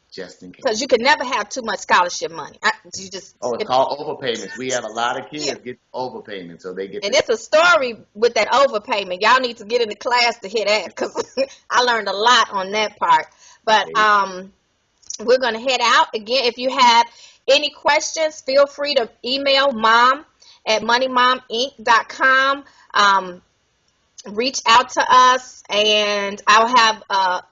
Speaker 2: just in
Speaker 1: Because
Speaker 2: case.
Speaker 1: you can never have too much scholarship money. You just
Speaker 2: Oh, it's
Speaker 1: if,
Speaker 2: called overpayments. We have a lot of
Speaker 1: yeah.
Speaker 2: kids get overpayments, so they get
Speaker 1: And
Speaker 2: the.
Speaker 1: it's a story with that overpayment. Y'all need to get into class to hear that because I learned a lot on that part. But we're going to head out. Again, if you have any questions, feel free to email mom@moneymominc.com. Reach out to us, and I'll have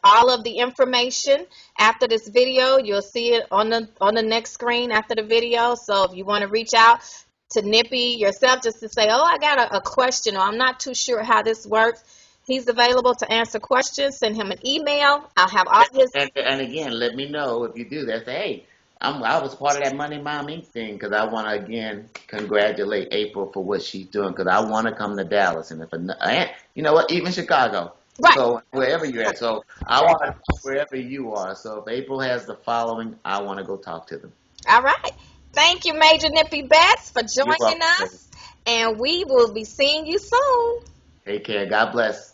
Speaker 1: all of the information after this video. You'll see it on the next screen after the video. So if you want to reach out to Nippy yourself just to say, oh, I got a question, or I'm not too sure how this works, he's available to answer questions. Send him an email. I'll have all his.
Speaker 2: And again, let me know if you do that. Say, hey, I was part of that Money Mom Inc. thing because I want to again congratulate April for what she's doing because I want to come to Dallas and and you know what, even Chicago.
Speaker 1: Right.
Speaker 2: So wherever you're at, so I want to wherever you are. So if April has the following, I want to go talk to them.
Speaker 1: All right. Thank you, Major Nippy Betz, for
Speaker 2: You're
Speaker 1: joining
Speaker 2: welcome.
Speaker 1: us, and we will be seeing you soon.
Speaker 2: Take care. God bless.